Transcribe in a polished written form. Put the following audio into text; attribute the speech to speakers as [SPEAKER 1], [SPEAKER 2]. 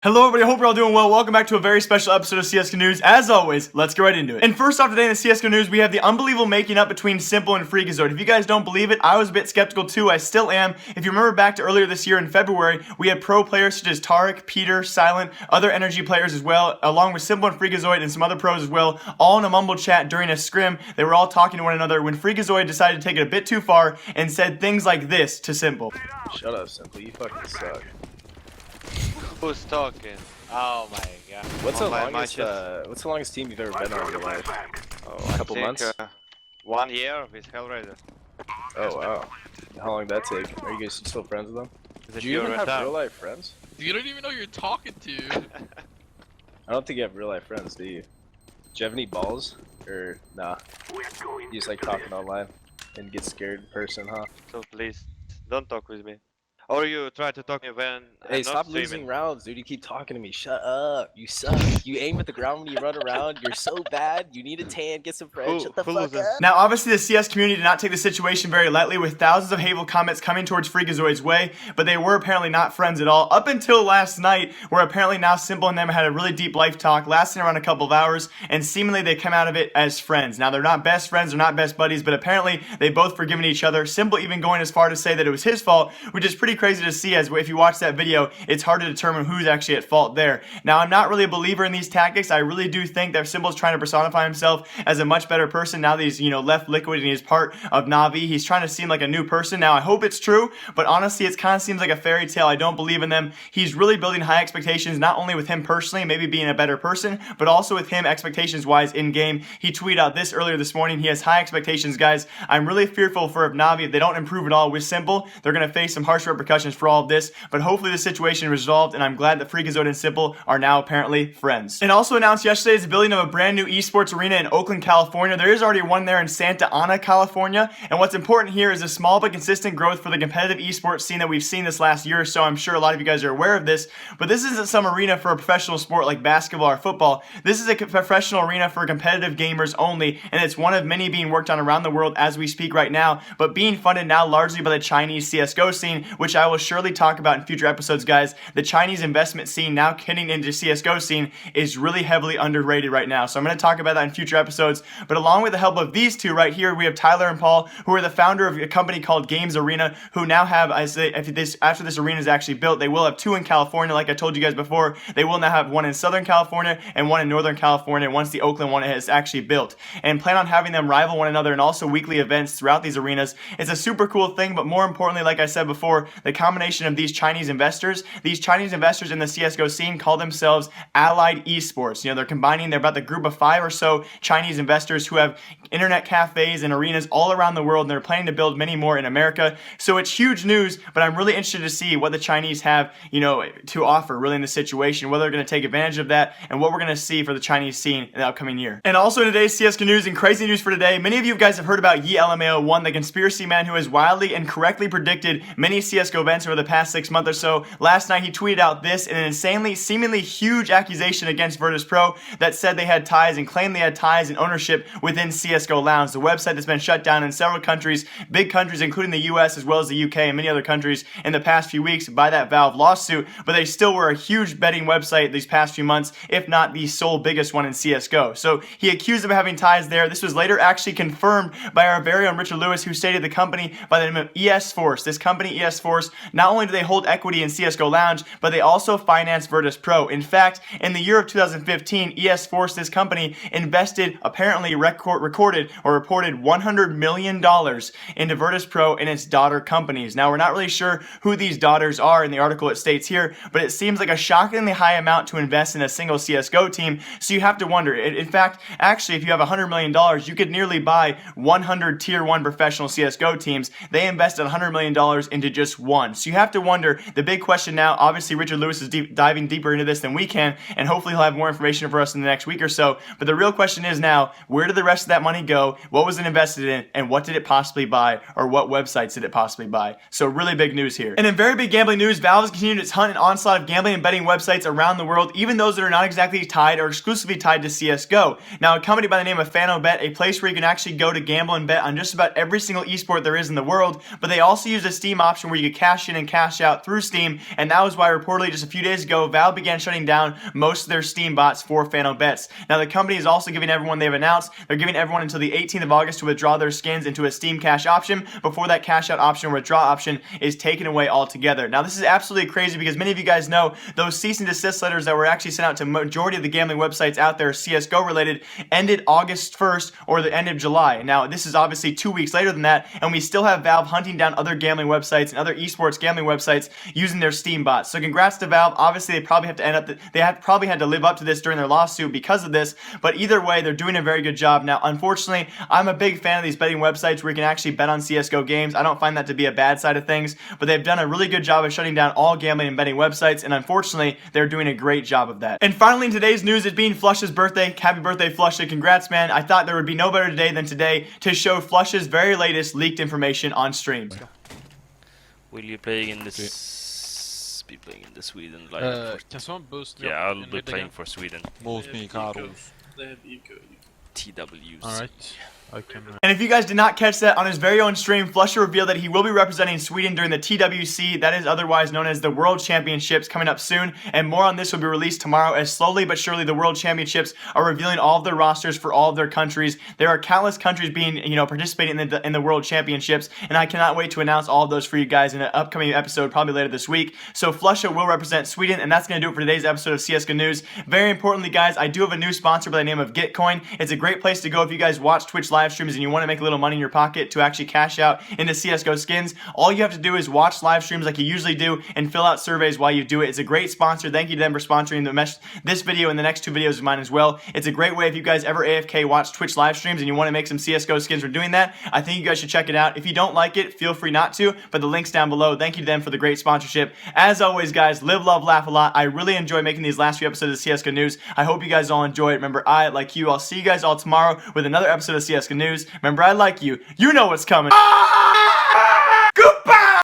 [SPEAKER 1] Hello everybody, I hope you're all doing well. Welcome back to a very special episode of CSGO News. As always, let's get right into it. And first off today in the CSGO News, we have the unbelievable making up between s1mple and fREAKAZOiD. If you guys don't believe it, I was a bit skeptical too. I still am. If you remember back to earlier this year in February, we had pro players such as tREAK, Peter, Silent, other energy players as well, along with s1mple and fREAKAZOiD and some other pros as well, all in a mumble chat during a scrim. They were all talking to one another when fREAKAZOiD decided to take it a bit too far and said things like this to s1mple.
[SPEAKER 2] Shut up, s1mple. You fucking suck.
[SPEAKER 3] Who's talking? Oh my god.
[SPEAKER 2] What's the longest team you've ever been on in your life?
[SPEAKER 3] Oh,
[SPEAKER 2] A couple months?
[SPEAKER 3] 1 year with Hellraiser.
[SPEAKER 2] Oh wow. How long did that take? Are you guys still friends with them? Do you even have real life friends?
[SPEAKER 4] You don't even know who you're talking to.
[SPEAKER 2] I don't think you have real life friends, do you? Do you have any balls? Or nah? You just like talking online and get scared in person, huh?
[SPEAKER 3] So please, don't talk with me. Or you try to talk to me when
[SPEAKER 2] Hey,
[SPEAKER 3] I'm
[SPEAKER 2] stop
[SPEAKER 3] not streaming.
[SPEAKER 2] losing rounds, dude. You keep talking to me. Shut up. You suck. You aim at the ground when you run around. You're so bad. You need a tan. Get some friends. Shut the fuck up.
[SPEAKER 1] Now, obviously, the CS community did not take the situation very lightly, with thousands of hateful comments coming towards fREAKAZOiD's way, but they were apparently not friends at all, up until last night, where apparently now s1mple and them had a really deep life talk, lasting around a couple of hours, and seemingly they come out of it as friends. Now, they're not best friends, they're not best buddies, but apparently they both forgiven each other, s1mple even going as far to say that it was his fault, which is pretty crazy to see, as if you watch that video, it's hard to determine who's actually at fault there. Now, I'm not really a believer in these tactics. I really do think that s1mple's trying to personify himself as a much better person now that he's, left Liquid and he's part of Na'Vi. He's trying to seem like a new person. Now, I hope it's true, but honestly, it kind of seems like a fairy tale. I don't believe in them. He's really building high expectations, not only with him personally, maybe being a better person, but also with him expectations-wise in-game. He tweeted out this earlier this morning. He has high expectations, guys. I'm really fearful for if Na'Vi, if they don't improve at all with s1mple, they're going to face some harsh repercussions for all of this. But hopefully the situation is resolved, and I'm glad that fREAKAZOiD and s1mple are now apparently friends. And also announced yesterday is the building of a brand new eSports arena in Oakland, California. There is already one there in Santa Ana, California, and what's important here is a small but consistent growth for the competitive eSports scene that we've seen this last year or so. I'm sure a lot of you guys are aware of this, but this isn't some arena for a professional sport like basketball or football. This is a professional arena for competitive gamers only, and it's one of many being worked on around the world as we speak right now, but being funded now largely by the Chinese CSGO scene, which I will surely talk about in future episodes, guys. The Chinese investment scene now getting into CSGO scene is really heavily underrated right now. So I'm going to talk about that in future episodes. But along with the help of these two right here, we have Tyler and Paul, who are the founder of a company called Games Arena, who now have, after this arena is actually built, they will have two in California. Like I told you guys before, they will now have one in Southern California and one in Northern California once the Oakland one is actually built. And plan on having them rival one another and also weekly events throughout these arenas. It's a super cool thing, but more importantly, like I said before, the combination of these Chinese investors in the CSGO scene call themselves Allied Esports. They're combining, they're about the group of 5 or so Chinese investors who have internet cafes and arenas all around the world, and they're planning to build many more in America. So it's huge news, but I'm really interested to see what the Chinese have, to offer really in this situation, whether they're going to take advantage of that, and what we're going to see for the Chinese scene in the upcoming year. And also in today's CSGO News and crazy news for today, many of you guys have heard about YLMAO1, the conspiracy man who has wildly and correctly predicted many CSGO events over the past 6 months or so. Last night he tweeted out this in an insanely, seemingly huge accusation against Virtus.pro that said they had ties and claimed they had ties and ownership within CSGO Lounge, the website that's been shut down in several countries, big countries including the US as well as the UK and many other countries in the past few weeks by that Valve lawsuit, but they still were a huge betting website these past few months, if not the sole biggest one in CSGO. So he accused them of having ties there. This was later actually confirmed by our very own Richard Lewis, who stated the company by the name of eSports. This company, eSports, not only do they hold equity in CSGO Lounge, but they also finance Virtus.pro. In fact, in the year of 2015, eSports, this company, invested, apparently reported $100 million into Virtus.pro and its daughter companies. Now, we're not really sure who these daughters are in the article it states here, but it seems like a shockingly high amount to invest in a single CSGO team, so you have to wonder. In fact, actually, if you have $100 million, you could nearly buy 100 Tier 1 professional CSGO teams. They invested $100 million into just one. So you have to wonder, the big question now, obviously Richard Lewis is diving deeper into this than we can, and hopefully he'll have more information for us in the next week or so, but the real question is now, where did the rest of that money go? What was it invested in? And what did it possibly buy? Or what websites did it possibly buy? So really big news here. And in very big gambling news, Valve has continued its hunt and onslaught of gambling and betting websites around the world, even those that are not exactly tied or exclusively tied to CSGO. Now, a company by the name of Fanobet, a place where you can actually go to gamble and bet on just about every single esport there is in the world, but they also use a Steam option where you get cash in and cash out through Steam, and that was why reportedly just a few days ago, Valve began shutting down most of their Steam bots for Fanobets. Now, the company is also giving everyone, they've announced, they're giving everyone until the 18th of August to withdraw their skins into a Steam cash option before that cash out option or withdraw option is taken away altogether. Now, this is absolutely crazy because many of you guys know those cease and desist letters that were actually sent out to majority of the gambling websites out there, CSGO related, ended August 1st or the end of July. Now, this is obviously 2 weeks later than that, and we still have Valve hunting down other gambling websites and other esports gambling websites using their Steam bots. So congrats to Valve. Obviously, they probably have to end up, probably had to live up to this during their lawsuit because of this, but either way, they're doing a very good job. Now, unfortunately, I'm a big fan of these betting websites where you can actually bet on CSGO games. I don't find that to be a bad side of things, but they've done a really good job of shutting down all gambling and betting websites, and unfortunately, they're doing a great job of that. And finally, in today's news, it being Flusha's birthday. Happy birthday, Flusha. Congrats, man. I thought there would be no better day than today to show Flusha's very latest leaked information on stream.
[SPEAKER 5] Will you play in this? Be playing in the Sweden live?
[SPEAKER 4] Can someone boost?
[SPEAKER 5] Yeah, I'll be playing for Sweden.
[SPEAKER 6] Mot me, Carlos.
[SPEAKER 5] TWs.
[SPEAKER 6] Alright. I can...
[SPEAKER 1] And if you guys did not catch that, on his very own stream, Flusha revealed that he will be representing Sweden during the TWC, that is otherwise known as the World Championships, coming up soon, and more on this will be released tomorrow as slowly but surely the World Championships are revealing all of their rosters for all of their countries. There are countless countries being, participating in the World Championships, and I cannot wait to announce all of those for you guys in an upcoming episode, probably later this week. So Flusha will represent Sweden, and that's going to do it for today's episode of CSGO News. Very importantly, guys, I do have a new sponsor by the name of Gitcoin. It's a great place to go if you guys watch Twitch live streams and you want to make a little money in your pocket to actually cash out into CSGO skins. All you have to do is watch live streams like you usually do and fill out surveys while you do it. It's a great sponsor. Thank you to them for sponsoring this video and the next two videos of mine as well. It's a great way if you guys ever AFK watch Twitch live streams and you want to make some CSGO skins for doing that. I think you guys should check it out. If you don't like it, feel free not to, but the link's down below. Thank you to them for the great sponsorship. As always, guys, live, love, laugh a lot. I really enjoy making these last few episodes of CSGO News. I hope you guys all enjoy it. Remember, like you, I'll see you guys all tomorrow with another episode of CSGO News. Remember, I like you. You know what's coming. Goodbye!